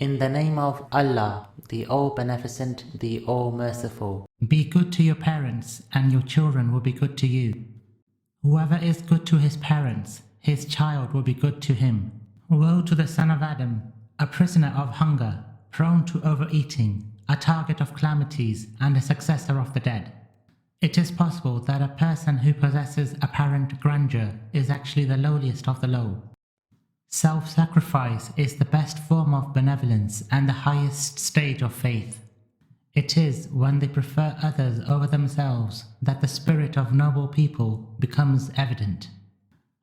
In the name of Allah, the All-Beneficent, the All-Merciful. Be good to your parents, and your children will be good to you. Whoever is good to his parents, his child will be good to him. Woe to the son of Adam, a prisoner of hunger, prone to overeating, a target of calamities, and a successor of the dead. It is possible that a person who possesses apparent grandeur is actually the lowliest of the low. Self-sacrifice is the best form of benevolence and the highest stage of faith. It is when they prefer others over themselves that the spirit of noble people becomes evident.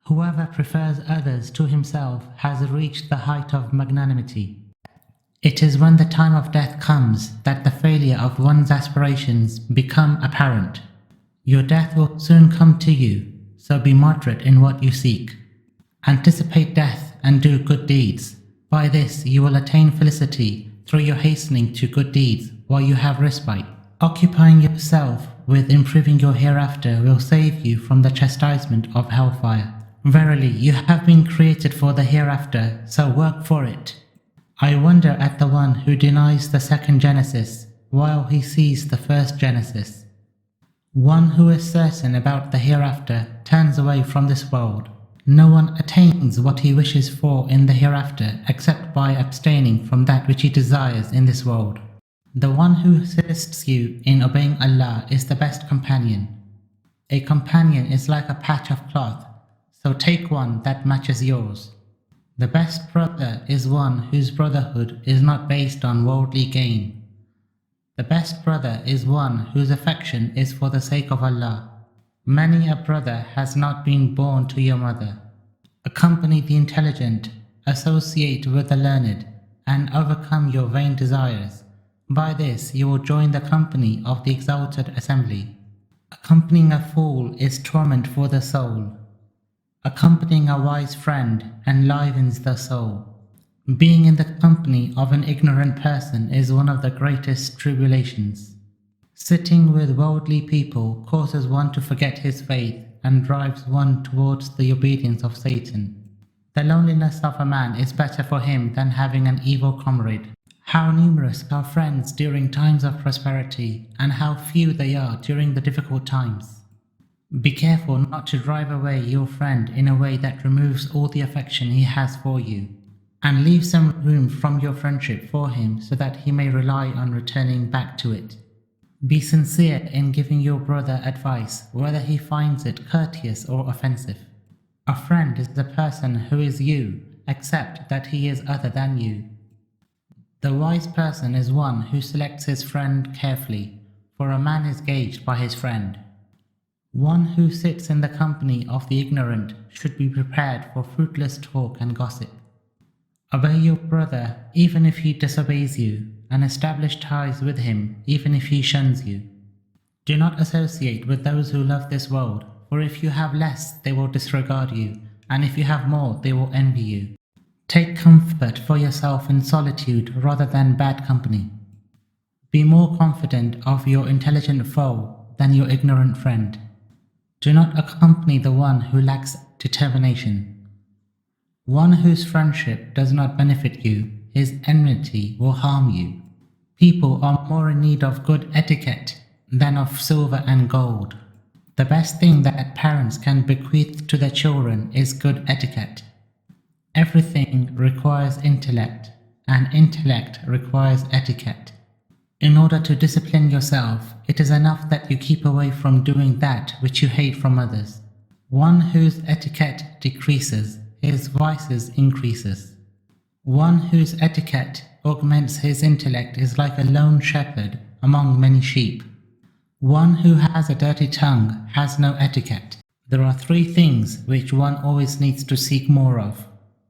Whoever prefers others to himself has reached the height of magnanimity. It is when the time of death comes that the failure of one's aspirations become apparent. Your death will soon come to you, so be moderate in what you seek. Anticipate death and do good deeds. By this you will attain felicity through your hastening to good deeds while you have respite. Occupying yourself with improving your hereafter will save you from the chastisement of hellfire. Verily, you have been created for the hereafter, so work for it. I wonder at the one who denies the second Genesis while he sees the first Genesis. One who is certain about the hereafter turns away from this world. No one attains what he wishes for in the hereafter except by abstaining from that which he desires in this world. The one who assists you in obeying Allah is the best companion. A companion is like a patch of cloth, so take one that matches yours. The best brother is one whose brotherhood is not based on worldly gain. The best brother is one whose affection is for the sake of Allah. Many a brother has not been born to your mother. Accompany the intelligent, associate with the learned, and overcome your vain desires. By this you will join the company of the exalted assembly. Accompanying a fool is torment for the soul. Accompanying a wise friend enlivens the soul. Being in the company of an ignorant person is one of the greatest tribulations. Sitting with worldly people causes one to forget his faith and drives one towards the obedience of Satan. The loneliness of a man is better for him than having an evil comrade. How numerous are friends during times of prosperity, and how few they are during the difficult times. Be careful not to drive away your friend in a way that removes all the affection he has for you, and leave some room from your friendship for him so that he may rely on returning back to it. Be sincere in giving your brother advice, whether he finds it courteous or offensive. A friend is a person who is you, except that he is other than you. The wise person is one who selects his friend carefully, for a man is gauged by his friend. One who sits in the company of the ignorant should be prepared for fruitless talk and gossip. Obey your brother even if he disobeys you, and establish ties with him even if he shuns you. Do not associate with those who love this world, for if you have less they will disregard you, and if you have more they will envy you. Take comfort for yourself in solitude rather than bad company. Be more confident of your intelligent foe than your ignorant friend. Do not accompany the one who lacks determination. One whose friendship does not benefit you, his enmity will harm you. People are more in need of good etiquette than of silver and gold. The best thing that parents can bequeath to their children is good etiquette. Everything requires intellect, and intellect requires etiquette. In order to discipline yourself, it is enough that you keep away from doing that which you hate from others. One whose etiquette decreases, his vices increases. One whose etiquette augments his intellect is like a lone shepherd among many sheep. One who has a dirty tongue has no etiquette. There are three things which one always needs to seek more of: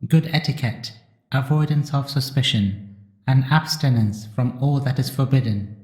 good etiquette, avoidance of suspicion, and abstinence from all that is forbidden.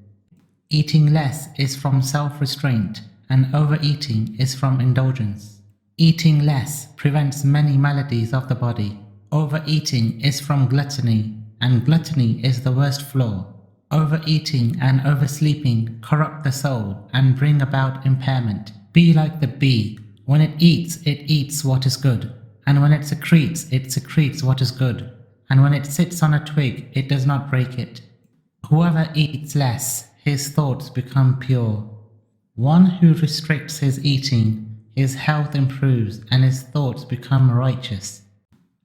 Eating less is from self-restraint, and overeating is from indulgence. Eating less prevents many maladies of the body. Overeating is from gluttony, and gluttony is the worst flaw. Overeating and oversleeping corrupt the soul and bring about impairment. Be like the bee. When it eats what is good, and when it secretes what is good. and when it sits on a twig, it does not break it. Whoever eats less, his thoughts become pure. One who restricts his eating, his health improves and his thoughts become righteous.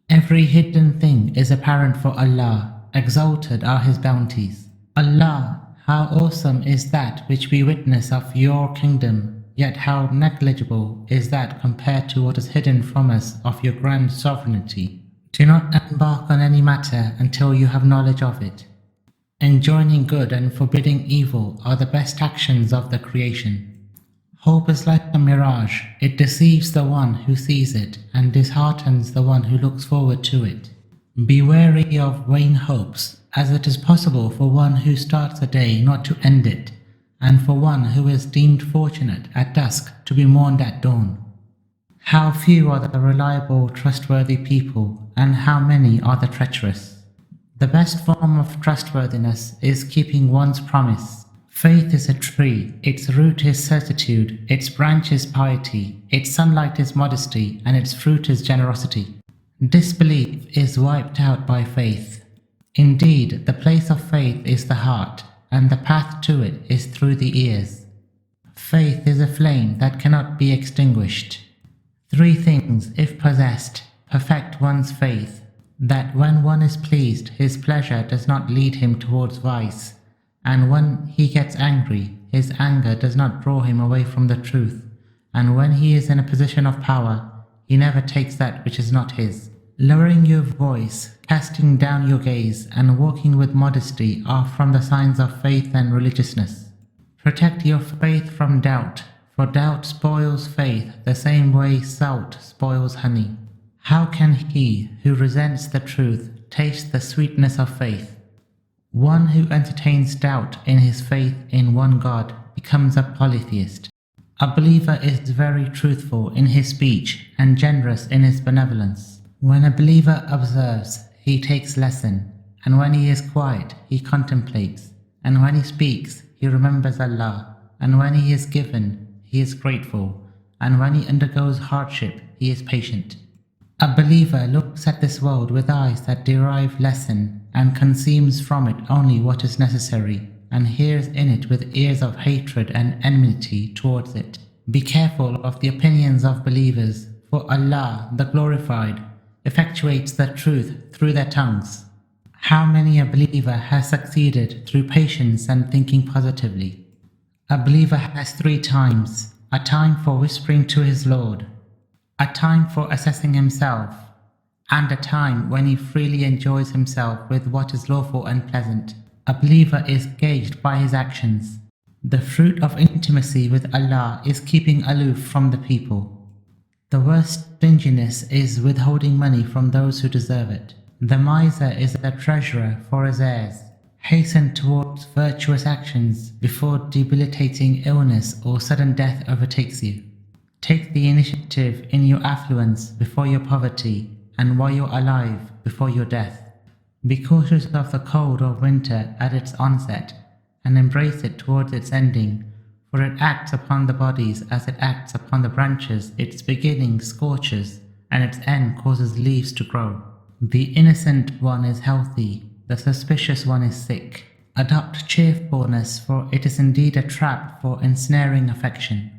Every hidden thing is apparent for Allah, exalted are His bounties. Allah, how awesome is that which we witness of your kingdom, yet how negligible is that compared to what is hidden from us of your grand sovereignty. Do not embark on any matter until you have knowledge of it. Enjoining good and forbidding evil are the best actions of the creation. Hope is like a mirage, it deceives the one who sees it and disheartens the one who looks forward to it. Be wary of vain hopes, as it is possible for one who starts a day not to end it, and for one who is deemed fortunate at dusk to be mourned at dawn. How few are the reliable, trustworthy people, and how many are the treacherous. The best form of trustworthiness is keeping one's promise. Faith is a tree, its root is certitude, its branch is piety, its sunlight is modesty, and its fruit is generosity. Disbelief is wiped out by faith. Indeed, the place of faith is the heart, and the path to it is through the ears. Faith is a flame that cannot be extinguished. 3 things, if possessed, perfect one's faith: that when one is pleased, his pleasure does not lead him towards vice, and when he gets angry, his anger does not draw him away from the truth, and when he is in a position of power, he never takes that which is not his. Lowering your voice, casting down your gaze, and walking with modesty are from the signs of faith and religiousness. Protect your faith from doubt, for doubt spoils faith the same way salt spoils honey. How can he who resents the truth taste the sweetness of faith? One who entertains doubt in his faith in one God becomes a polytheist. A believer is very truthful in his speech and generous in his benevolence. When a believer observes, he takes lesson, and when he is quiet, he contemplates, and when he speaks, he remembers Allah, and when he is given, he is grateful, and when he undergoes hardship, he is patient. A believer looks at this world with eyes that derive lesson and consumes from it only what is necessary, and hears in it with ears of hatred and enmity towards it. Be careful of the opinions of believers, for Allah, the Glorified, effectuates the truth through their tongues. How many a believer has succeeded through patience and thinking positively? A believer has 3 times: a time for whispering to his Lord, a time for assessing himself, and a time when he freely enjoys himself with what is lawful and pleasant. A believer is gauged by his actions. The fruit of intimacy with Allah is keeping aloof from the people. The worst stinginess is withholding money from those who deserve it. The miser is a treasurer for his heirs. Hasten towards virtuous actions before debilitating illness or sudden death overtakes you. Take the initiative in your affluence before your poverty, and while you're alive before your death. Be cautious of the cold of winter at its onset, and embrace it towards its ending, for it acts upon the bodies as it acts upon the branches. Its beginning scorches, and its end causes leaves to grow. The innocent one is healthy, the suspicious one is sick. Adopt cheerfulness, for it is indeed a trap for ensnaring affection.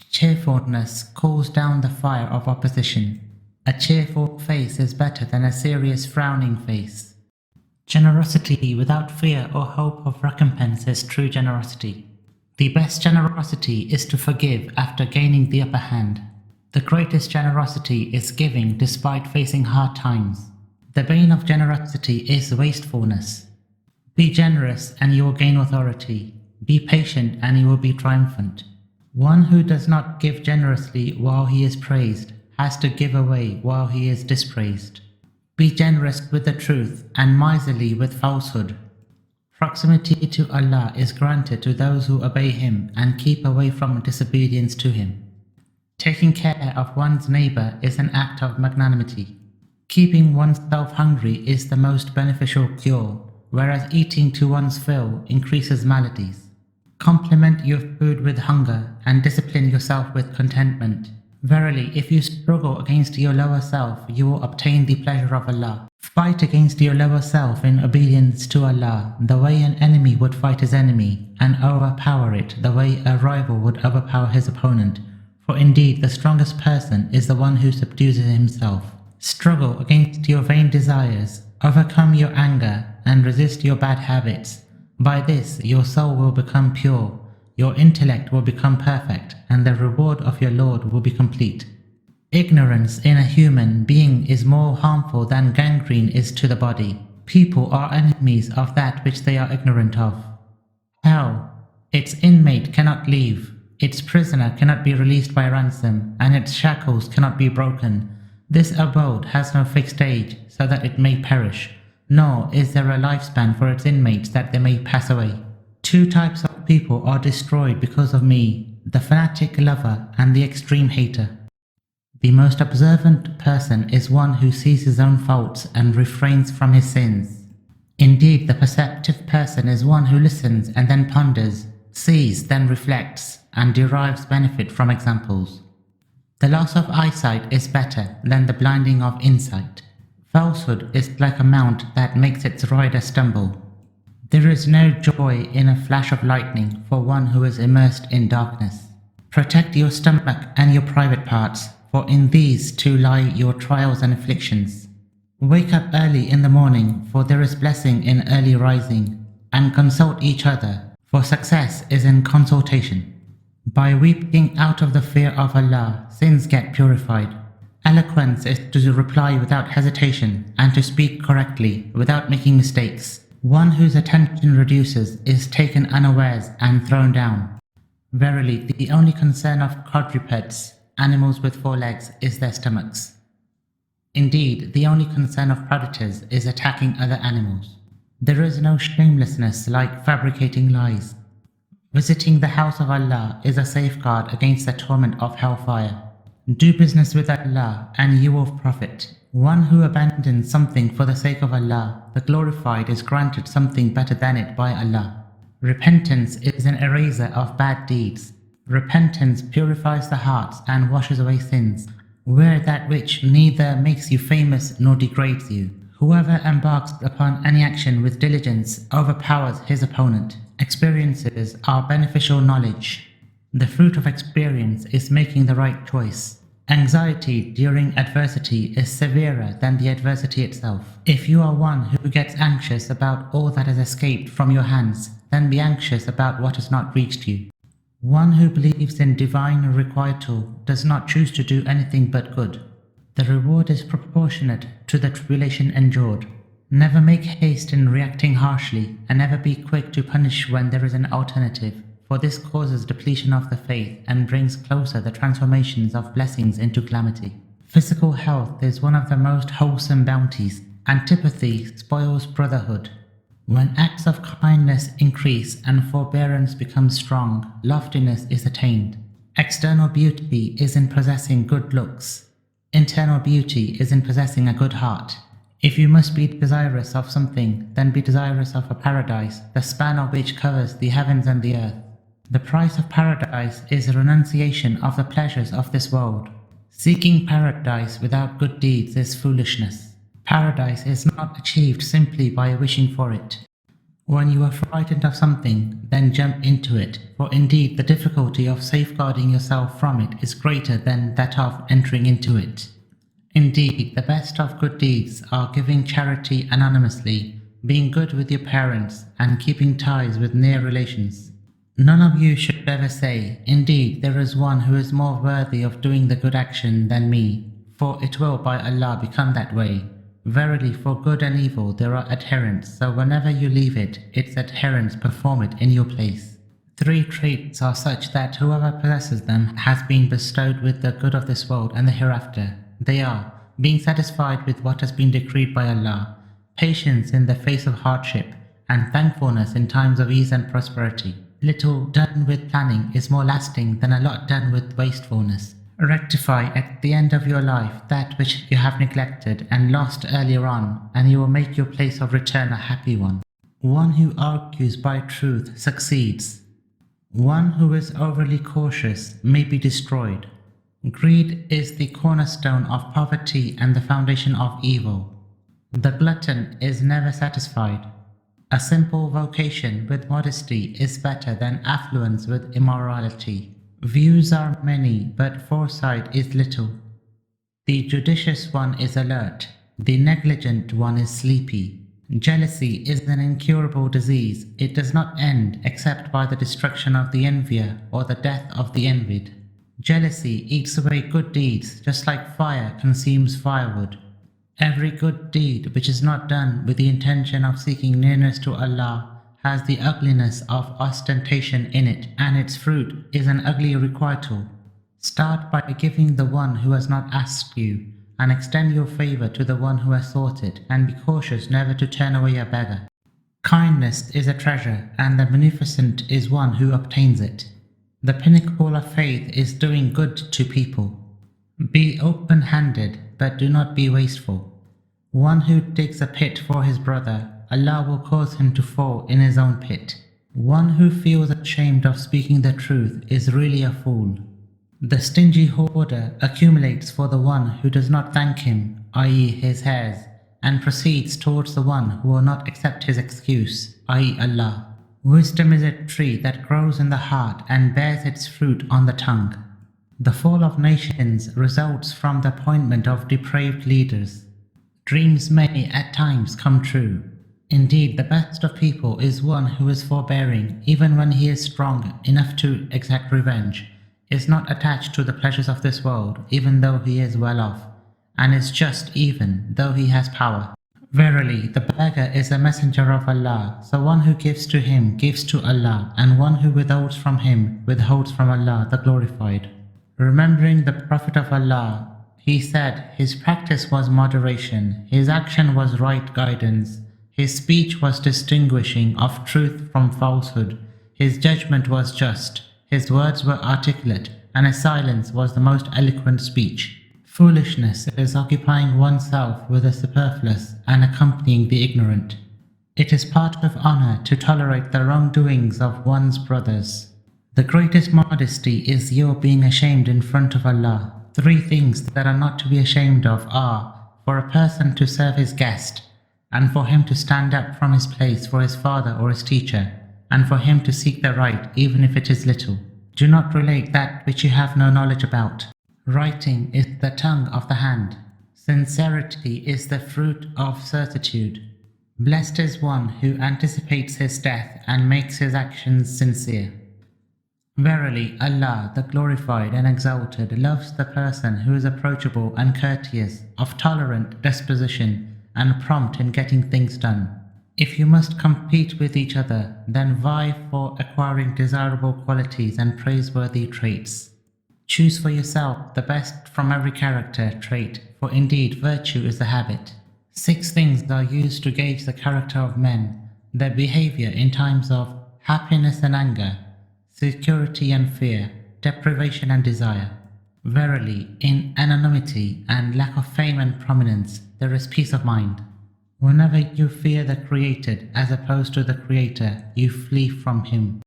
Cheerfulness cools down the fire of opposition. A cheerful face is better than a serious frowning face. Generosity without fear or hope of recompense is true generosity. The best generosity is to forgive after gaining the upper hand. The greatest generosity is giving despite facing hard times. The bane of generosity is wastefulness. Be generous and you will gain authority. Be patient and you will be triumphant. One who does not give generously while he is praised has to give away while he is dispraised. Be generous with the truth and miserly with falsehood. Proximity to Allah is granted to those who obey Him and keep away from disobedience to Him. Taking care of one's neighbor is an act of magnanimity. Keeping oneself hungry is the most beneficial cure, whereas eating to one's fill increases maladies. Complement your food with hunger and discipline yourself with contentment. Verily, if you struggle against your lower self, you will obtain the pleasure of Allah. Fight against your lower self in obedience to Allah, the way an enemy would fight his enemy, and overpower it the way a rival would overpower his opponent. For indeed, the strongest person is the one who subdues himself. Struggle against your vain desires, overcome your anger, and resist your bad habits. By this, your soul will become pure, your intellect will become perfect, and the reward of your Lord will be complete. Ignorance in a human being is more harmful than gangrene is to the body. People are enemies of that which they are ignorant of. Hell, its inmate cannot leave, its prisoner cannot be released by ransom, and its shackles cannot be broken. This abode has no fixed age, so that it may perish, nor is there a lifespan for its inmates that they may pass away. Two types of people are destroyed because of me, the fanatic lover and the extreme hater. The most observant person is one who sees his own faults and refrains from his sins. Indeed, the perceptive person is one who listens and then ponders, sees, then reflects, and derives benefit from examples. The loss of eyesight is better than the blinding of insight. Falsehood is like a mount that makes its rider stumble. There is no joy in a flash of lightning for one who is immersed in darkness. Protect your stomach and your private parts, for in these two lie your trials and afflictions. Wake up early in the morning, for there is blessing in early rising, and consult each other, for success is in consultation. By weeping out of the fear of Allah, sins get purified. Eloquence is to reply without hesitation, and to speak correctly, without making mistakes. One whose attention reduces is taken unawares and thrown down. Verily, the only concern of quadrupeds, animals with 4 legs, is their stomachs. Indeed, the only concern of predators is attacking other animals. There is no shamelessness like fabricating lies. Visiting the house of Allah is a safeguard against the torment of hellfire. Do business with Allah and you will profit. One who abandons something for the sake of Allah, the glorified, is granted something better than it by Allah. Repentance is an eraser of bad deeds. Repentance purifies the hearts and washes away sins. Wear that which neither makes you famous nor degrades you. Whoever embarks upon any action with diligence overpowers his opponent. Experiences are beneficial knowledge. The fruit of experience is making the right choice. Anxiety during adversity is severer than the adversity itself. If you are one who gets anxious about all that has escaped from your hands, then be anxious about what has not reached you. One who believes in divine requital does not choose to do anything but good. The reward is proportionate to the tribulation endured. Never make haste in reacting harshly, and never be quick to punish when there is an alternative, for this causes depletion of the faith and brings closer the transformations of blessings into calamity. Physical health is one of the most wholesome bounties. Antipathy spoils brotherhood. When acts of kindness increase and forbearance becomes strong, loftiness is attained. External beauty is in possessing good looks. Internal beauty is in possessing a good heart. If you must be desirous of something, then be desirous of a paradise, the span of which covers the heavens and the earth. The price of paradise is a renunciation of the pleasures of this world. Seeking paradise without good deeds is foolishness. Paradise is not achieved simply by wishing for it. When you are frightened of something, then jump into it, for indeed the difficulty of safeguarding yourself from it is greater than that of entering into it. Indeed, the best of good deeds are giving charity anonymously, being good with your parents, and keeping ties with near relations. None of you should ever say, "Indeed, there is one who is more worthy of doing the good action than me," for it will by Allah become that way. Verily, for good and evil there are adherents, so whenever you leave it, its adherents perform it in your place. 3 traits are such that whoever possesses them has been bestowed with the good of this world and the hereafter. They are being satisfied with what has been decreed by Allah, patience in the face of hardship, and thankfulness in times of ease and prosperity. Little done with planning is more lasting than a lot done with wastefulness. Rectify at the end of your life that which you have neglected and lost earlier on, and you will make your place of return a happy one. One who argues by truth succeeds. One who is overly cautious may be destroyed. Greed is the cornerstone of poverty and the foundation of evil. The glutton is never satisfied. A simple vocation with modesty is better than affluence with immorality. Views are many, but foresight is little. The judicious one is alert, the negligent one is sleepy. Jealousy is an incurable disease. It does not end except by the destruction of the envier or the death of the envied. Jealousy eats away good deeds just like fire consumes firewood. Every good deed which is not done with the intention of seeking nearness to Allah has the ugliness of ostentation in it, and its fruit is an ugly requital. Start by giving the one who has not asked you, and extend your favor to the one who has sought it, and be cautious never to turn away a beggar. Kindness is a treasure, and the beneficent is one who obtains it. The pinnacle of faith is doing good to people. Be open-handed, but do not be wasteful. One who digs a pit for his brother, Allah will cause him to fall in his own pit. One who feels ashamed of speaking the truth is really a fool. The stingy hoarder accumulates for the one who does not thank him, i.e. his heirs, and proceeds towards the one who will not accept his excuse, i.e. Allah. Wisdom is a tree that grows in the heart and bears its fruit on the tongue. The fall of nations results from the appointment of depraved leaders. Dreams may at times come true. Indeed, the best of people is one who is forbearing, even when he is strong enough to exact revenge, is not attached to the pleasures of this world, even though he is well off, and is just even though he has power. Verily, the beggar is a messenger of Allah, so one who gives to him gives to Allah, and one who withholds from him withholds from Allah, the glorified. Remembering the Prophet of Allah, he said his practice was moderation, his action was right guidance, his speech was distinguishing of truth from falsehood, his judgment was just, his words were articulate, and his silence was the most eloquent speech. Foolishness is occupying oneself with the superfluous and accompanying the ignorant. It is part of honor to tolerate the wrongdoings of one's brothers. The greatest modesty is your being ashamed in front of Allah. 3 things that are not to be ashamed of are for a person to serve his guest, and for him to stand up from his place for his father or his teacher, and for him to seek the right even if it is little. Do not relate that which you have no knowledge about. Writing is the tongue of the hand. Sincerity is the fruit of certitude. Blessed is one who anticipates his death and makes his actions sincere. Verily, Allah, the glorified and exalted, loves the person who is approachable and courteous, of tolerant disposition, and prompt in getting things done. If you must compete with each other, then vie for acquiring desirable qualities and praiseworthy traits. Choose for yourself the best from every character trait, for indeed virtue is a habit. 6 things are used to gauge the character of men: their behavior in times of happiness and anger, security and fear, deprivation and desire. Verily, in anonymity and lack of fame and prominence, there is peace of mind. Whenever you fear the created as opposed to the creator, you flee from him.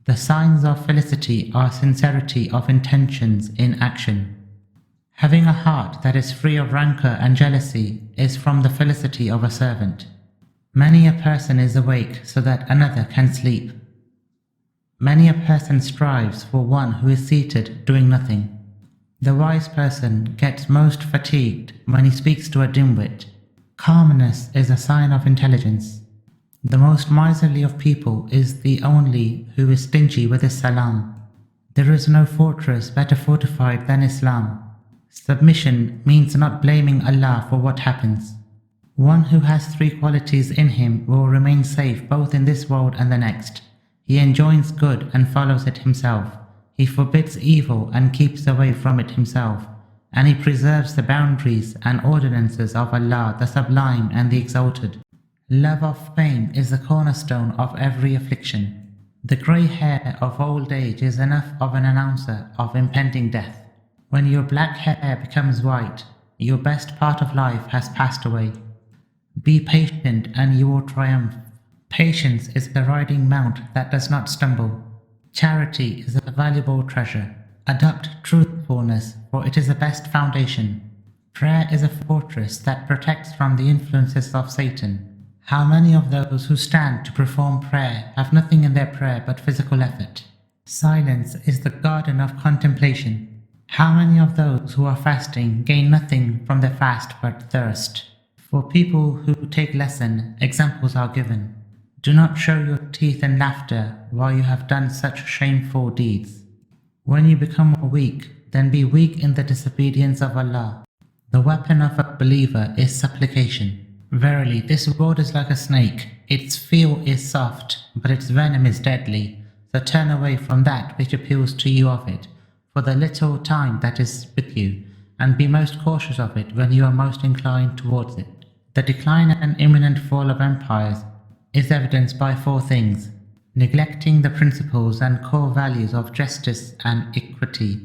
The signs of felicity are sincerity of intentions in action. Having a heart that is free of rancor and jealousy is from the felicity of a servant. Many a person is awake so that another can sleep. Many a person strives for one who is seated doing nothing. The wise person gets most fatigued when he speaks to a dimwit. Calmness is a sign of intelligence. The most miserly of people is the only who is stingy with his salam. There is no fortress better fortified than Islam. Submission means not blaming Allah for what happens. One who has 3 qualities in him will remain safe both in this world and the next. He enjoins good and follows it himself. He forbids evil and keeps away from it himself. And he preserves the boundaries and ordinances of Allah, the Sublime and the Exalted. Love of fame is the cornerstone of every affliction. The grey hair of old age is enough of an announcer of impending death. When your black hair becomes white, your best part of life has passed away. Be patient and you will triumph. Patience is the riding mount that does not stumble. Charity is a valuable treasure. Adopt truthfulness, for it is the best foundation. Prayer is a fortress that protects from the influences of Satan. How many of those who stand to perform prayer have nothing in their prayer but physical effort? Silence is the garden of contemplation. How many of those who are fasting gain nothing from their fast but thirst? For people who take lesson, examples are given. Do not show your teeth in laughter while you have done such shameful deeds. When you become weak, then be weak in the disobedience of Allah. The weapon of a believer is supplication. Verily, this world is like a snake. Its feel is soft, but its venom is deadly. So turn away from that which appeals to you of it, for the little time that is with you, and be most cautious of it when you are most inclined towards it. The decline and imminent fall of empires is evidenced by 4 things: neglecting the principles and core values of justice and equity,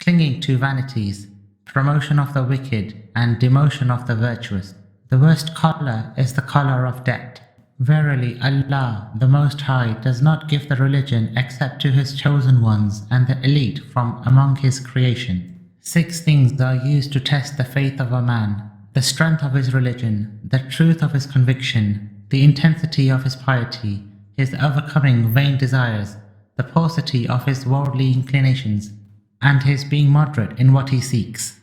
clinging to vanities, promotion of the wicked, and demotion of the virtuous. The worst collar is the collar of debt. Verily, Allah, the Most High, does not give the religion except to His chosen ones and the elite from among His creation. 6 things are used to test the faith of a man: the strength of his religion, the truth of his conviction, the intensity of his piety, his overcoming vain desires, the paucity of his worldly inclinations, and his being moderate in what he seeks.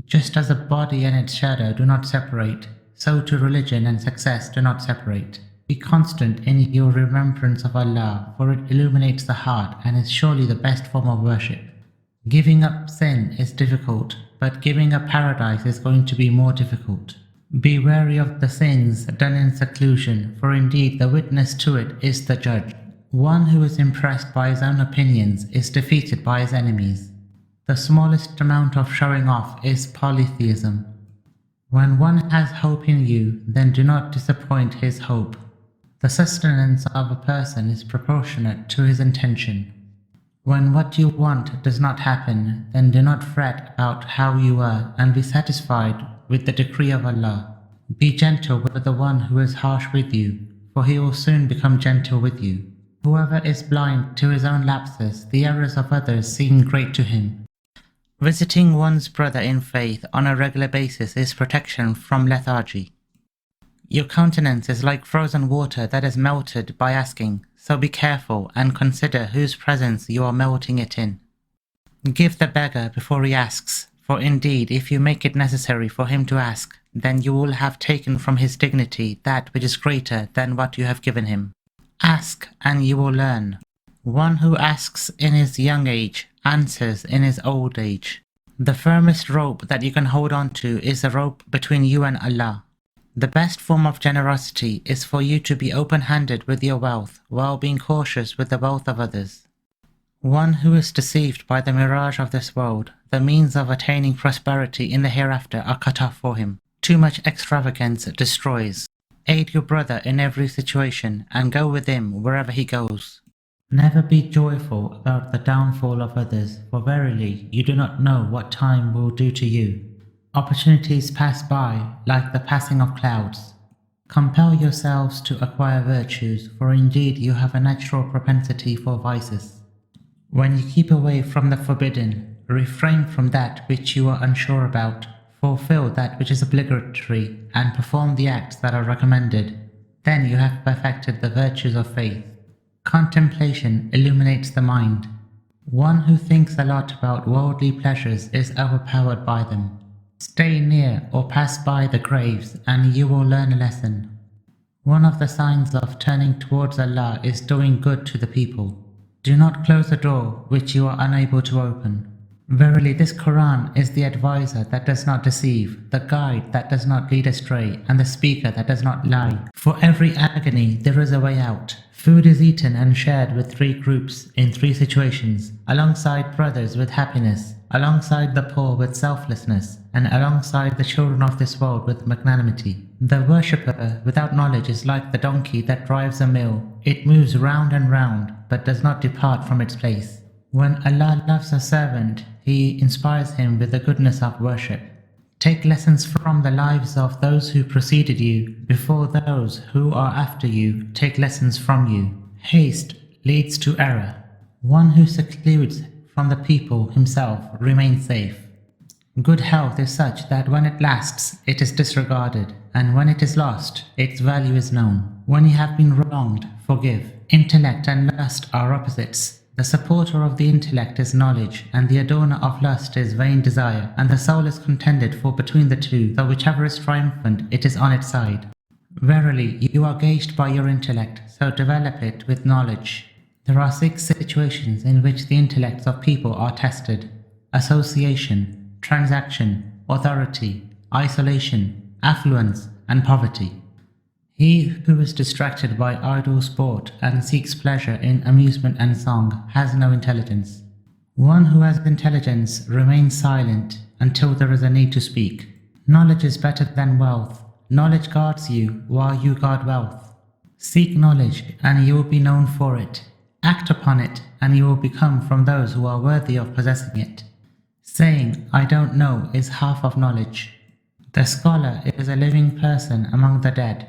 Just as a body and its shadow do not separate, so too religion and success do not separate. Be constant in your remembrance of Allah, for it illuminates the heart and is surely the best form of worship. Giving up sin is difficult, but giving up paradise is going to be more difficult. Be wary of the sins done in seclusion, for indeed the witness to it is the judge. One who is impressed by his own opinions is defeated by his enemies. The smallest amount of showing off is polytheism. When one has hope in you, then do not disappoint his hope. The sustenance of a person is proportionate to his intention. When what you want does not happen, then do not fret about how you are, and be satisfied with the decree of Allah. Be gentle with the one who is harsh with you, for he will soon become gentle with you. Whoever is blind to his own lapses, the errors of others seem great to him. Visiting one's brother in faith on a regular basis is protection from lethargy. Your countenance is like frozen water that is melted by asking, so be careful and consider whose presence you are melting it in. Give the beggar before he asks, for indeed if you make it necessary for him to ask, then you will have taken from his dignity that which is greater than what you have given him. Ask and you will learn. One who asks in his young age answers in his old age. The firmest rope that you can hold on to is the rope between you and Allah. The best form of generosity is for you to be open-handed with your wealth while being cautious with the wealth of others. One who is deceived by the mirage of this world, the means of attaining prosperity in the hereafter are cut off for him. Too much extravagance destroys. Aid your brother in every situation and go with him wherever he goes. Never be joyful about the downfall of others, for verily you do not know what time will do to you. Opportunities pass by like the passing of clouds. Compel yourselves to acquire virtues, for indeed you have a natural propensity for vices. When you keep away from the forbidden, refrain from that which you are unsure about, fulfill that which is obligatory, and perform the acts that are recommended. Then you have perfected the virtues of faith. Contemplation illuminates the mind. One who thinks a lot about worldly pleasures is overpowered by them. Stay near or pass by the graves and you will learn a lesson. One of the signs of turning towards Allah is doing good to the people. Do not close a door which you are unable to open. Verily this Quran is the advisor that does not deceive, the guide that does not lead astray, and the speaker that does not lie. For every agony there is a way out. Food is eaten and shared with 3 groups in 3 situations, alongside brothers with happiness, alongside the poor with selflessness, and alongside the children of this world with magnanimity. The worshipper without knowledge is like the donkey that drives a mill. It moves round and round, but does not depart from its place. When Allah loves a servant, He inspires him with the goodness of worship. Take lessons from the lives of those who preceded you, before those who are after you take lessons from you. Haste leads to error. One who secludes from the people himself remains safe. Good health is such that when it lasts, it is disregarded, and when it is lost, its value is known. When you have been wronged, forgive. Intellect and lust are opposites. The supporter of the intellect is knowledge, and the adorner of lust is vain desire, and the soul is contended for between the two, so whichever is triumphant, it is on its side. Verily, you are gauged by your intellect, so develop it with knowledge. There are 6 situations in which the intellects of people are tested: association, transaction, authority, isolation, affluence, and poverty. He who is distracted by idle sport and seeks pleasure in amusement and song has no intelligence. One who has intelligence remains silent until there is a need to speak. Knowledge is better than wealth. Knowledge guards you while you guard wealth. Seek knowledge and you will be known for it. Act upon it and you will become from those who are worthy of possessing it. Saying, "I don't know," is half of knowledge. The scholar is a living person among the dead.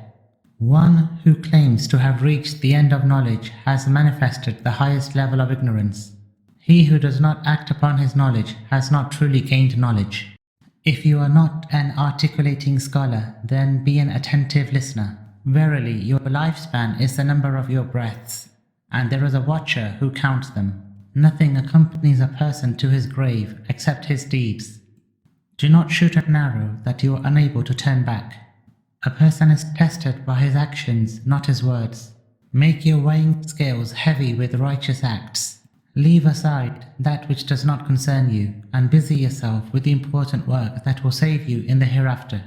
One who claims to have reached the end of knowledge has manifested the highest level of ignorance. He who does not act upon his knowledge has not truly gained knowledge. If you are not an articulating scholar, then be an attentive listener. Verily, your lifespan is the number of your breaths, and there is a watcher who counts them. Nothing accompanies a person to his grave except his deeds. Do not shoot an arrow that you are unable to turn back. A person is tested by his actions, not his words. Make your weighing scales heavy with righteous acts. Leave aside that which does not concern you, and busy yourself with the important work that will save you in the hereafter.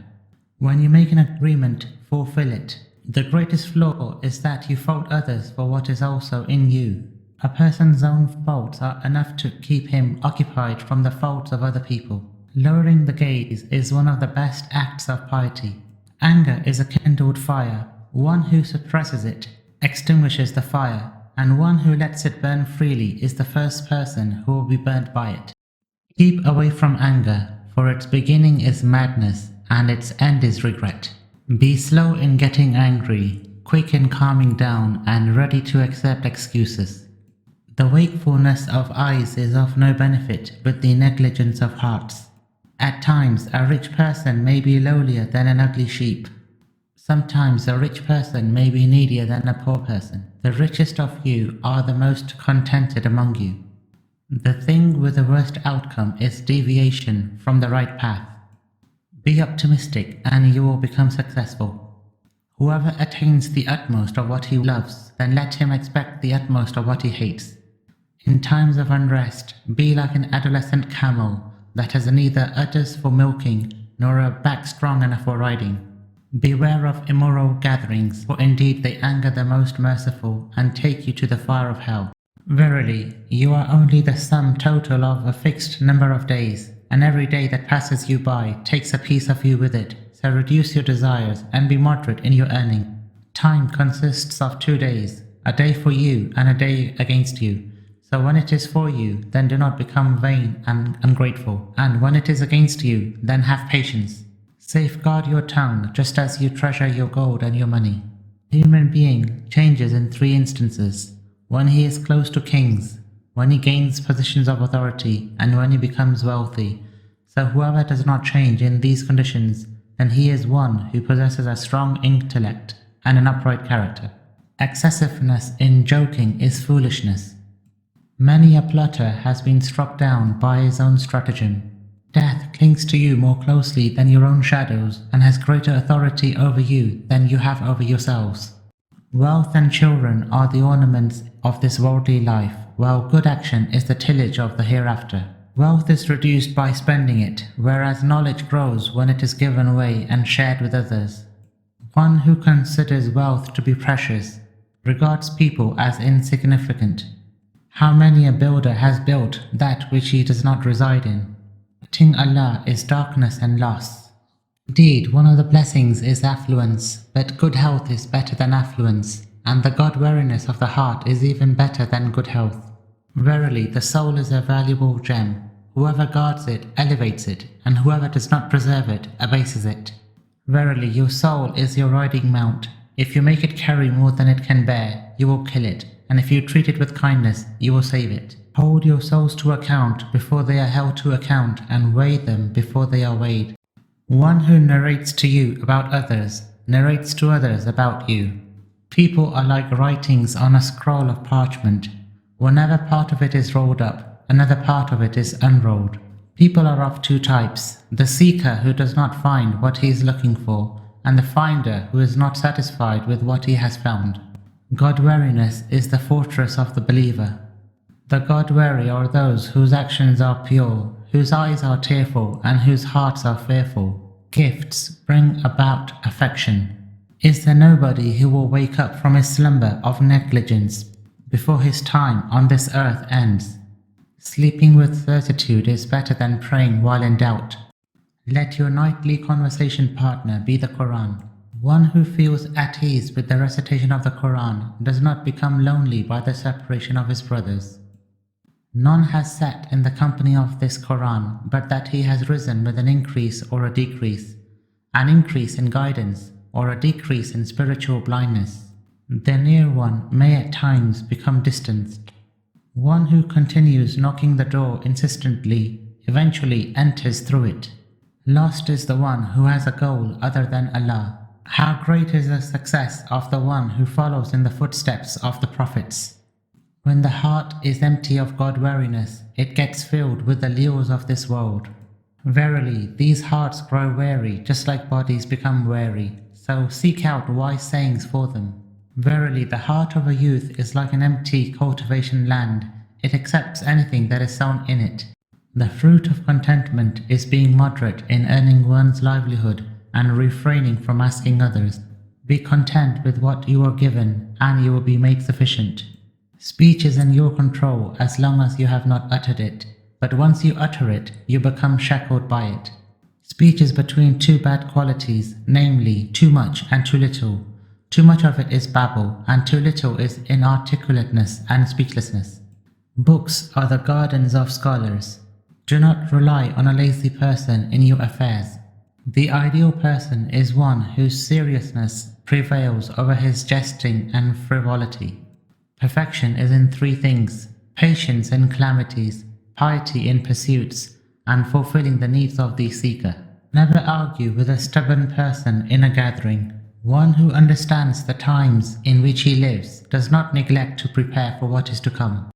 When you make an agreement, fulfill it. The greatest flaw is that you fault others for what is also in you. A person's own faults are enough to keep him occupied from the faults of other people. Lowering the gaze is one of the best acts of piety. Anger is a kindled fire. One who suppresses it extinguishes the fire, and one who lets it burn freely is the first person who will be burnt by it. Keep away from anger, for its beginning is madness, and its end is regret. Be slow in getting angry, quick in calming down, and ready to accept excuses. The wakefulness of eyes is of no benefit, but the negligence of hearts. At times, a rich person may be lowlier than an ugly sheep. Sometimes a rich person may be needier than a poor person. The richest of you are the most contented among you. The thing with the worst outcome is deviation from the right path. Be optimistic and you will become successful. Whoever attains the utmost of what he loves, then let him expect the utmost of what he hates. In times of unrest, be like an adolescent camel that has neither udders for milking nor a back strong enough for riding. Beware of immoral gatherings, for indeed they anger the most merciful and take you to the fire of hell. Verily, you are only the sum total of a fixed number of days, and every day that passes you by takes a piece of you with it, so reduce your desires and be moderate in your earning. Time consists of 2 days, a day for you and a day against you. So when it is for you, then do not become vain and ungrateful, and when it is against you, then have patience. Safeguard your tongue just as you treasure your gold and your money. A human being changes in 3 instances: when he is close to kings, when he gains positions of authority, and when he becomes wealthy. So whoever does not change in these conditions, then he is one who possesses a strong intellect and an upright character. Excessiveness in joking is foolishness. Many a plotter has been struck down by his own stratagem. Death clings to you more closely than your own shadows, and has greater authority over you than you have over yourselves. Wealth and children are the ornaments of this worldly life, while good action is the tillage of the hereafter. Wealth is reduced by spending it, whereas knowledge grows when it is given away and shared with others. One who considers wealth to be precious regards people as insignificant. How many a builder has built that which he does not reside in? Forgetting Allah is darkness and loss. Indeed, one of the blessings is affluence, but good health is better than affluence, and the God-wariness of the heart is even better than good health. Verily, the soul is a valuable gem. Whoever guards it elevates it, and whoever does not preserve it abases it. Verily, your soul is your riding mount. If you make it carry more than it can bear, you will kill it, and if you treat it with kindness, you will save it. Hold your souls to account before they are held to account, and weigh them before they are weighed. One who narrates to you about others, narrates to others about you. People are like writings on a scroll of parchment. Whenever part of it is rolled up, another part of it is unrolled. People are of two types: the seeker who does not find what he is looking for, and the finder who is not satisfied with what he has found. God-wariness is the fortress of the believer. The God-wary are those whose actions are pure, whose eyes are tearful, and whose hearts are fearful. Gifts bring about affection. Is there nobody who will wake up from his slumber of negligence before his time on this earth ends? Sleeping with certitude is better than praying while in doubt. Let your nightly conversation partner be the Quran. One who feels at ease with the recitation of the Quran does not become lonely by the separation of his brothers. None has sat in the company of this Quran but that he has risen with an increase or a decrease, an increase in guidance or a decrease in spiritual blindness. The near one may at times become distanced. One who continues knocking the door insistently eventually enters through it. Lost is the one who has a goal other than Allah. How great is the success of the one who follows in the footsteps of the prophets. When the heart is empty of God-wariness, it gets filled with the lures of this world. Verily, these hearts grow weary just like bodies become weary, so seek out wise sayings for them. Verily, the heart of a youth is like an empty cultivation land. It accepts anything that is sown in it. The fruit of contentment is being moderate in earning one's livelihood and refraining from asking others. Be content with what you are given, and you will be made sufficient. Speech is in your control as long as you have not uttered it, but once you utter it, you become shackled by it. Speech is between two bad qualities, namely, too much and too little. Too much of it is babble, and too little is inarticulateness and speechlessness. Books are the gardens of scholars. Do not rely on a lazy person in your affairs. The ideal person is one whose seriousness prevails over his jesting and frivolity. Perfection is in three things: patience in calamities, piety in pursuits, and fulfilling the needs of the seeker. Never argue with a stubborn person in a gathering. One who understands the times in which he lives does not neglect to prepare for what is to come.